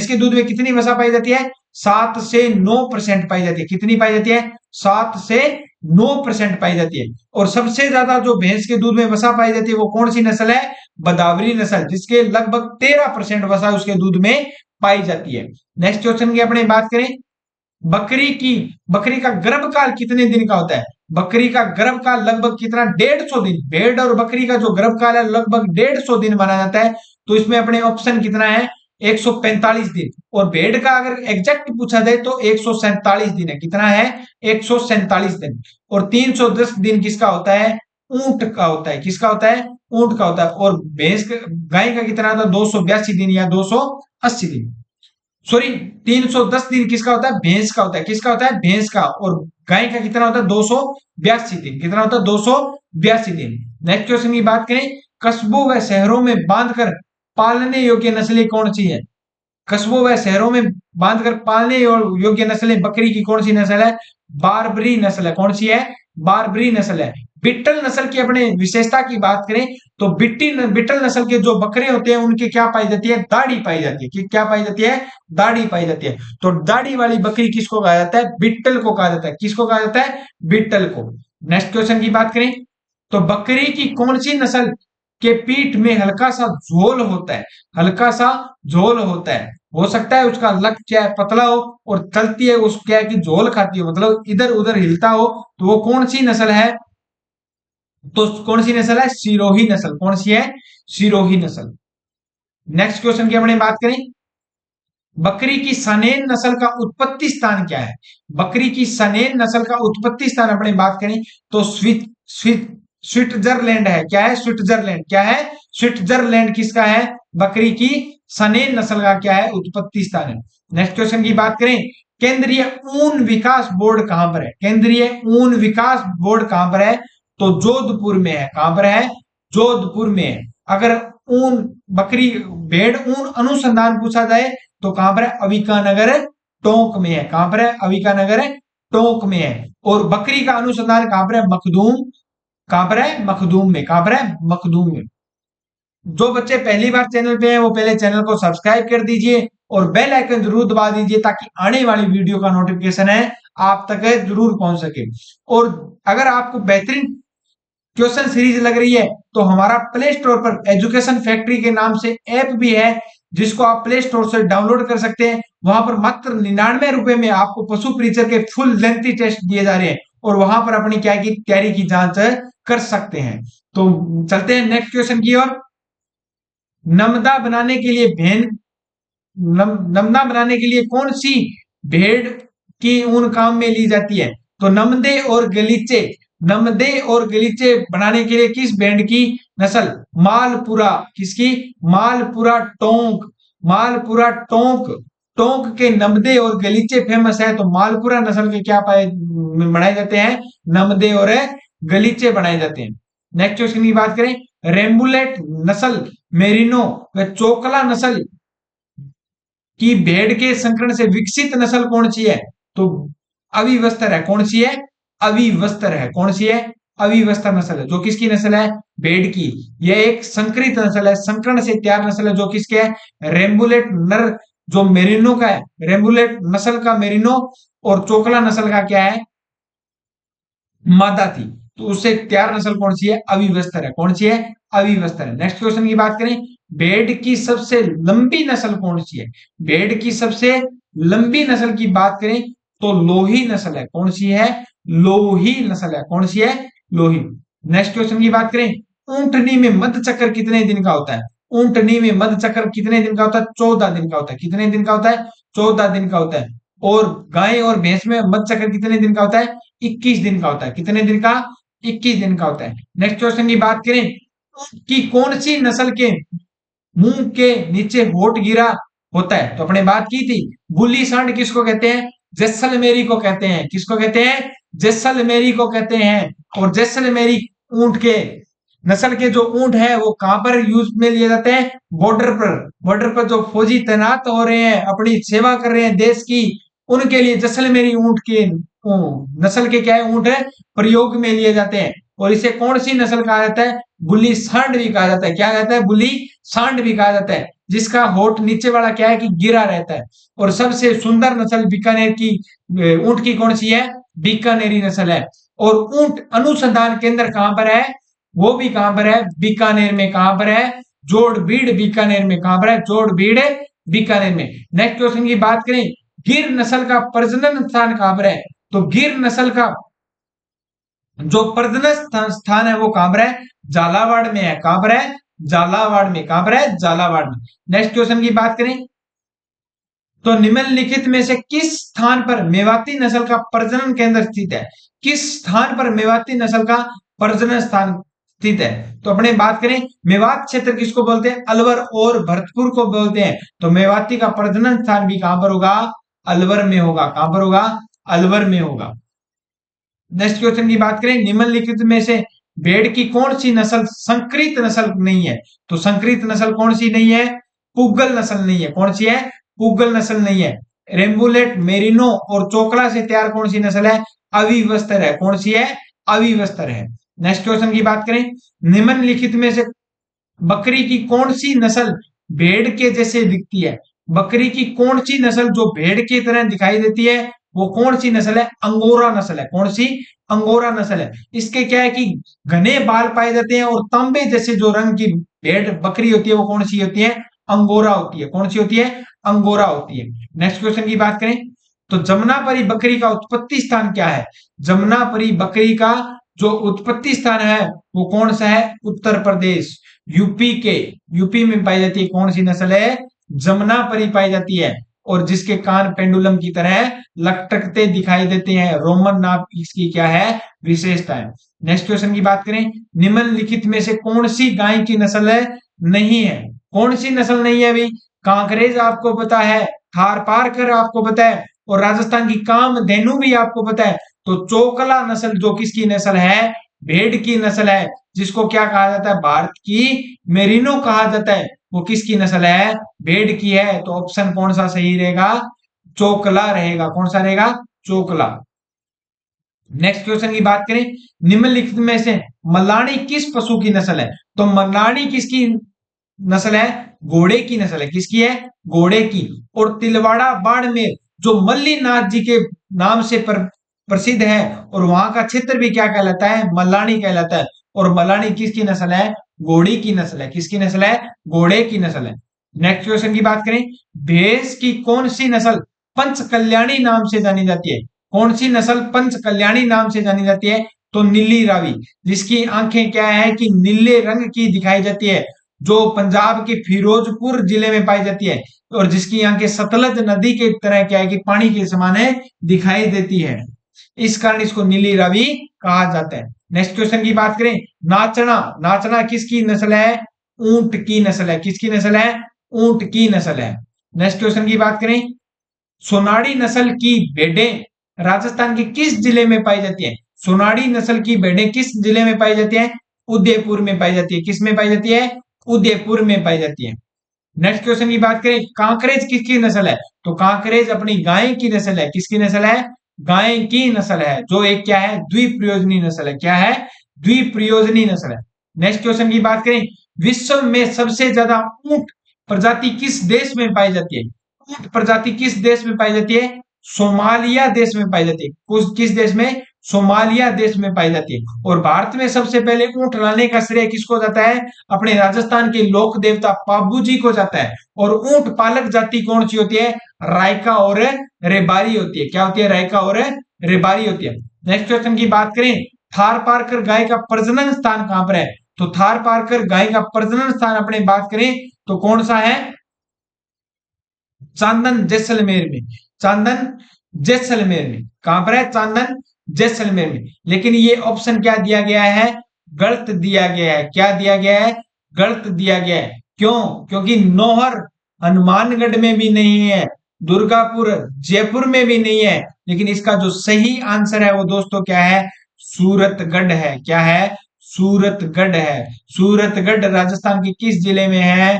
के दूध में कितनी वसा पाई जाती है? 7 से 9% पाई जाती है। कितनी पाई जाती है? 7 से 9% पाई जाती है। और सबसे ज्यादा जो भैंस के दूध में वसा पाई जाती है वो कौन सी नस्ल है? बदावरी नस्ल, जिसके लगभग 13% वसा उसके दूध में पाई जाती है। नेक्स्ट क्वेश्चन की अपने बात करें, बकरी का गर्भकाल कितने दिन का होता है? बकरी का गर्भकाल लगभग कितना? 150 दिन। भेड़ और बकरी का जो गर्भकाल है लगभग 150 दिन माना जाता है। तो इसमें अपने ऑप्शन कितना है? 145 दिन। और भेड़ का अगर एग्जैक्ट पूछा जाए तो 147 दिन है। कितना है? 147 दिन। और 310 दिन किसका होता है? ऊंट का होता है। किसका होता है? ऊंट का होता है। और गाय का कितना होता है? 282 दिन या 280 दिन। सॉरी, 310 दिन किसका होता है? भैंस का होता है। किसका होता है? भैंस का। और गाय का कितना होता है? 282 दिन। कितना होता है? 282 दिन। नेक्स्ट क्वेश्चन की बात करें, कस्बों व शहरों में बांधकर पालने योग्य नस्लें कौन सी है? कस्बों व शहरों में बांधकर पालने योग्य नस्लें बकरी की कौन सी नस्ल है? बारबरी नस्ल है। कौन सी है? बारबरी नस्ल है। बिट्टल नस्ल की अपने विशेषता की बात करें तो बिट्टल नस्ल के जो बकरे होते हैं उनके क्या पाई जाती है? दाढ़ी पाई जाती है। क्या पाई जाती है? दाढ़ी पाई जाती है। तो दाढ़ी वाली बकरी किसको कहा जाता है? बिट्टल को कहा जाता है। किसको कहा जाता है? बिट्टल को। नेक्स्ट क्वेश्चन की बात करें तो बकरी की कौन सी नस्ल के पीठ में हल्का सा झोल होता है? हल्का सा झोल होता है। हो सकता है उसका लक क्या है? पतला हो, और चलती है उस क्या है कि झोल खाती हो, मतलब इधर उधर हिलता हो, तो वो कौन सी नस्ल है? तो कौन सी नस्ल है? सिरोही नस्ल। कौन सी है? सिरोही नस्ल। नेक्स्ट क्वेश्चन की अपने बात करें, बकरी की सनेन नस्ल का उत्पत्ति स्थान क्या है? बकरी की सनेन नस्ल का उत्पत्ति स्थान अपने बात करें तो स्विट्जरलैंड है। क्या है? स्विट्जरलैंड। क्या है? स्विट्जरलैंड किसका है? बकरी की सनेन नस्ल का क्या है? उत्पत्ति स्थान है। नेक्स्ट क्वेश्चन की बात करें, केंद्रीय ऊन विकास बोर्ड कहां पर है? केंद्रीय ऊन विकास बोर्ड कहां पर है? तो जोधपुर में है। कहां पर है? जोधपुर में है। अगर ऊन बकरी भेड़ ऊन अनुसंधान पूछा जाए तो कहां पर है? अविकानगर टोंक में है। कहां पर है? अविकानगर टोंक में है। और बकरी का अनुसंधान कहां पर है? मखदूम। कहां पर है? मखदूम में। कहां पर है? मखदूम में। जो बच्चे पहली बार चैनल पे हैं वो पहले चैनल को सब्सक्राइब कर दीजिए और बेल आइकन जरूर दबा दीजिए ताकि आने वाली वीडियो का नोटिफिकेशन है आप तक जरूर पहुंच सके। और अगर आपको बेहतरीन क्वेश्चन सीरीज लग रही है तो हमारा प्ले स्टोर पर एजुकेशन फैक्ट्री के नाम से ऐप भी है, जिसको आप प्ले स्टोर से डाउनलोड कर सकते हैं। वहां पर मात्र 99 रुपए में आपको पशु परीक्षर के फुल लेंथी टेस्ट दिए जा रहे हैं, और वहां पर अपनी क्या की तैयारी की जांच कर सकते हैं। तो चलते हैं नेक्स्ट क्वेश्चन की ओर। नमदा बनाने के लिए नमदा बनाने के लिए कौन सी भेड़ की ऊन काम में ली जाती है? तो नमदे और गलीचे बनाने के लिए किस भेड़ की नस्ल? मालपुरा। किसकी? मालपुरा टोंक। मालपुरा टोंक। टोंक के नमदे और गलीचे फेमस है, तो मालपुरा नस्ल के क्या पाए बनाए जाते हैं? नमदे और गलीचे बनाए जाते हैं। नेक्स्ट क्वेश्चन की बात करें, रेम्बुलेट नस्ल, मेरिनो व चोकला नस्ल की भेड़ के संकरण से विकसित नस्ल कौन सी है? तो अविवस्त्र है। कौन सी है? अविवस्त्र है। कौन सी है? अविवस्त्र नस्ल है, जो किसकी नस्ल है? भेड़ की। यह एक संकरित नस्ल है, संकरण से तैयार नस्ल है, जो किसके है? रेम्बुलेट नर जो मेरिनो का है, रेम्बुलेट नस्ल का मेरिनो, और चोकला नस्ल का क्या है? मादा थी। तो उससे तैयार नस्ल कौन सी है? अविवस्त्र है। कौन सी है? अविवस्त्र है। नेक्स्ट क्वेश्चन की बात करें, भेड़ की सबसे लंबी नस्ल कौन सी है? भेड़ की सबसे लंबी नस्ल की बात करें तो लोही नस्ल है। कौन सी है? लोही नस्ल है। कौन सी है? लोही। नेक्स्ट क्वेश्चन की बात करें, ऊंटनी में मध्य चक्र कितने दिन का होता है? ऊंटनी में मध्य चक्र कितने दिन का होता है? 14 दिन का होता है। कितने दिन का होता है? 14 दिन का होता है। और गाय और भैंस में मध्य चक्र कितने दिन का होता है? 21 दिन का होता है। कितने दिन का? 21 दिन का होता है। नेक्स्ट क्वेश्चन की बात करें कि कौन सी नस्ल के मुंह के नीचे होठ गिरा होता है? तो अपने बात की थी, गुल्ली सांड किसको कहते हैं? जैसलमेरी को कहते हैं। किसको कहते हैं? जैसलमेरी को कहते हैं। और जैसलमेरी ऊंट के नस्ल के जो ऊंट है वो कहां पर यूज में लिए जाते हैं? बॉर्डर पर। बॉर्डर पर जो फौजी तैनात हो रहे हैं, अपनी सेवा कर रहे हैं देश की, उनके लिए जैसलमेरी ऊंट के नस्ल के क्या है? ऊंट है, प्रयोग में लिए जाते हैं। और इसे कौन सी नस्ल कहा जाता है? गुल्ली सांड भी कहा जाता है। क्या कहता है? गुल्ली सांड भी कहा जाता है, जिसका होठ नीचे वाला क्या है कि गिरा रहता है। और सबसे सुंदर नस्ल बीकानेर की ऊंट की कौन सी है? बीकानेरी नस्ल है। और ऊंट अनुसंधान केंद्र कहां पर है? वो भी कहां पर है? बीकानेर में। कहां पर है? जोड़बीड़ बीकानेर में। कहां पर है? जोड़बीड़ बीकानेर में। नेक्स्ट क्वेश्चन की बात करें, गिर नस्ल का प्रजनन स्थान कहां पर है? तो गिर नस्ल का जो प्रजनन स्थान है वो कहां पर है? झालावाड़ में है। कहां पर है? झालावाड़ में। कहां पर है? झालावाड़ में। नेक्स्ट क्वेश्चन की बात करें, तो निम्नलिखित में से किस स्थान पर मेवाती नस्ल का प्रजनन केंद्र स्थित है? किस स्थान पर मेवाती नस्ल का प्रजनन स्थान स्थित है? तो अपने बात करें, मेवात क्षेत्र किसको बोलते हैं? अलवर और भरतपुर को बोलते हैं। तो मेवाती का प्रजनन स्थान भी कहां पर होगा? अलवर में होगा। कहां पर होगा? अलवर में होगा। नेक्स्ट क्वेश्चन की बात करें, निम्नलिखित में से भेड़ की कौन सी नस्ल संकरित नस्ल नहीं है? तो संकरित नस्ल कौन सी नहीं है? पुगल नस्ल नहीं है। कौन सी है? पुगल नस्ल नहीं है। रेम्बुलेट, मेरिनो और चोकला से तैयार कौन सी नस्ल है? अविवस्त्र है। कौन सी है? अविवस्त्र है। नेक्स्ट क्वेश्चन की बात करें, निम्नलिखित में से बकरी की कौन सी नस्ल भेड़ के जैसे दिखती है? बकरी की कौन सी नस्ल जो भेड़ की तरह दिखाई देती है वो कौन सी नस्ल है? अंगोरा नस्ल है। कौन सी? अंगोरा नस्ल है। इसके क्या है कि घने बाल पाए जाते हैं और तांबे जैसे जो रंग की भेड़ बकरी होती है वो कौन सी होती है? अंगोरा होती है। कौन सी होती है? अंगोरा होती है। नेक्स्ट क्वेश्चन की बात करें, तो जमुनापरी बकरी का उत्पत्ति स्थान क्या है? जमुनापरी बकरी का जो उत्पत्ति स्थान है वो कौन सा है? उत्तर प्रदेश, यूपी में पाई जाती है। कौन सी नस्ल है? जमुनापरी पाई जाती है। और जिसके कान पेंडुलम की तरह लटकते दिखाई देते हैं। रोमन नाप इसकी क्या है? विशेषता है। नेक्स्ट क्वेश्चन की बात करें, निम्नलिखित में से कौन सी गाय की नस्ल है नहीं है? कौन सी नस्ल नहीं है अभी? कांकरेज आपको पता है, थार पारकर आपको पता है, और राजस्थान की कामधेनु भी आपको पता है। तो चोकला नस्ल जो किसकी नस्ल है? भेड़ की नस्ल है, जिसको क्या कहा जाता है? भारत की मेरिनो कहा जाता है। वो किसकी नस्ल है? भेड़ की है। तो ऑप्शन कौन सा सही रहेगा? चोकला रहेगा। कौन सा रहेगा? चोकला। नेक्स्ट क्वेश्चन की बात करें, निम्नलिखित में से मलानी किस पशु की नस्ल है? तो मलानी किसकी नस्ल है? घोड़े की नस्ल है। किसकी है? घोड़े की। और तिलवाड़ा बाड़मेर जो मल्लीनाथ जी के नाम से प्रसिद्ध है, और वहां का क्षेत्र भी क्या कहलाता है? मलानी कहलाता है। और मलानी किसकी नस्ल है? घोड़े की नस्ल है। किसकी नस्ल है? घोड़े की नस्ल है। नेक्स्ट क्वेश्चन की बात करें, भैंस की कौन सी नस्ल पंच कल्याणी नाम से जानी जाती है? कौन सी नस्ल पंच कल्याणी नाम से जानी जाती है? तो नीली रावी, जिसकी आंखें क्या है कि नीले रंग की दिखाई जाती है, जो पंजाब के फिरोजपुर जिले में पाई जाती है और जिसकी यहाँ के सतलज नदी के तरह क्या है कि पानी के समान है दिखाई देती है, इस कारण इसको नीली रावी कहा जाता है। नेक्स्ट क्वेश्चन की बात करें, नाचना, नाचना किसकी नस्ल है? ऊंट की नस्ल है। किसकी नस्ल है? ऊंट की नस्ल है। नेक्स्ट क्वेश्चन की बात करें, सोनाड़ी नस्ल की भेड़ें राजस्थान के किस जिले में पाई जाती है? सोनाड़ी नस्ल की भेड़ें किस जिले में पाई जाती है? उदयपुर में पाई जाती है। किस में पाई जाती है? उदयपुर में पाई जाती है। नेक्स्ट क्वेश्चन की बात करें, कांकरेज किसकी नस्ल है? तो कांकरेज अपनी गाय की नस्ल है। किसकी नस्ल है? गाय की नस्ल है, जो एक क्या है? द्विप्रयोजनी नस्ल है। क्या है? द्विप्रयोजनी नस्ल है। नेक्स्ट क्वेश्चन की बात करें, विश्व में सबसे ज्यादा ऊंट प्रजाति किस देश में पाई जाती है? ऊंट प्रजाति किस देश में पाई जाती है? सोमालिया देश में पाई जाती है। किस देश में? सोमालिया देश में पाई जाती है। और भारत में सबसे पहले ऊंट लाने का श्रेय किसको जाता है? अपने राजस्थान के लोक देवता पाबू जी को जाता है। और ऊंट पालक जाति कौन सी होती है? रायका और रेबारी होती है। क्या होती है? रायका और रेबारी होती है। नेक्स्ट क्वेश्चन की बात करें, थार पारकर गाय का प्रजनन स्थान कहां पर है? तो थार पारकर गाय का प्रजनन स्थान अपने बात करें तो कौन सा है? चांदन जैसलमेर में। चांदन जैसलमेर में। कहां पर है? चांदन जैसलमेर में। लेकिन ये ऑप्शन क्या दिया गया है? गलत दिया गया है। क्या दिया गया है? गलत दिया गया है। क्यों? क्योंकि नौहर हनुमानगढ़ में भी नहीं है, दुर्गापुर जयपुर में भी नहीं है, लेकिन इसका जो सही आंसर है वो दोस्तों क्या है? सूरतगढ़ है। क्या है? सूरतगढ़ है। सूरतगढ़ राजस्थान के किस जिले में है?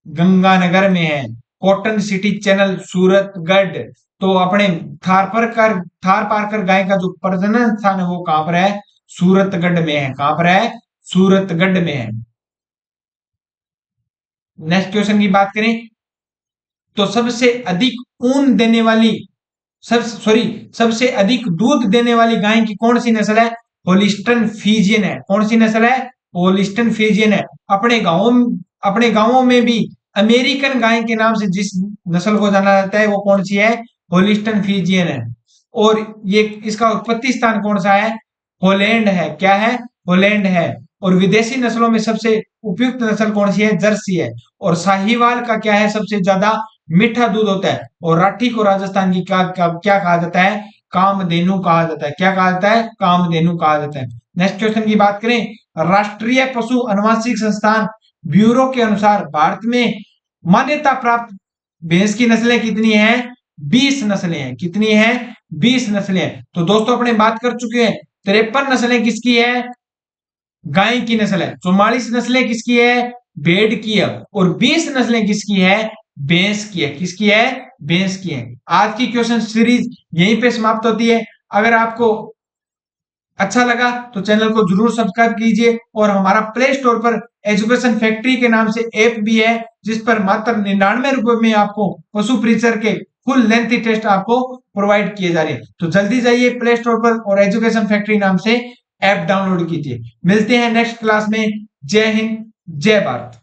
गंगानगर में है। Cotton city channel Suratgarh. तो अपने थार पारकर गाय का जो प्रजनन स्थान है वो कहां पर है? सूरतगढ़ में है। कहां पर है? सूरतगढ़ में है। नेक्स्ट क्वेश्चन की बात करें तो सबसे अधिक ऊन देने वाली सबसे अधिक दूध देने वाली गाय की कौन सी नस्ल है? होलिस्टन फ्रीजियन है। कौन सी नस्ल है? होलिस्टन फ्रीजियन है। अपने गांवों में भी अमेरिकन गाय के नाम से जिस नस्ल को जाना जाता है वो कौन सी है? होलिस्टन फ्रीजियन है। और ये इसका उत्पत्ति स्थान कौन सा है? हॉलैंड है। क्या है? हॉलैंड है। और विदेशी नस्लों में सबसे उपयुक्त नस्ल कौन सी है? जर्सी है। और साहीवाल का क्या है? सबसे ज्यादा मीठा दूध होता है। और राठी को राजस्थान की क्या कहा जाता है? कामधेनु कहा जाता है। क्या कहा जाता है? कामधेनु कहा जाता है। नेक्स्ट क्वेश्चन की बात करें, राष्ट्रीय पशु अनुवांशिक संस्थान ब्यूरो के अनुसार भारत में मान्यता प्राप्त भैंस की नस्लें कितनी हैं? 20 नस्लें हैं। कितनी हैं? 20 नस्लें हैं। तो दोस्तों अपने बात कर चुके हैं, 53 नस्लें किसकी है? गाय की नस्ल है। 44 नस्लें किसकी है? भेड़ की है। और 20 नस्लें किसकी है? भैंस की है। किसकी है? भैंस की है। आज की क्वेश्चन सीरीज यहीं पे समाप्त होती है। अगर आपको अच्छा लगा तो चैनल को जरूर सब्सक्राइब कीजिए। और हमारा प्ले स्टोर पर एजुकेशन फैक्ट्री के नाम से ऐप भी है, जिस पर मात्र 99 रुपए में आपको पशु प्रीचर के फुल लेंथ टेस्ट आपको प्रोवाइड किए जा रहे हैं। तो जल्दी जाइए प्ले स्टोर पर और एजुकेशन फैक्ट्री नाम से ऐप डाउनलोड कीजिए। मिलते हैं नेक्स्ट क्लास में। जय हिंद, जय भारत।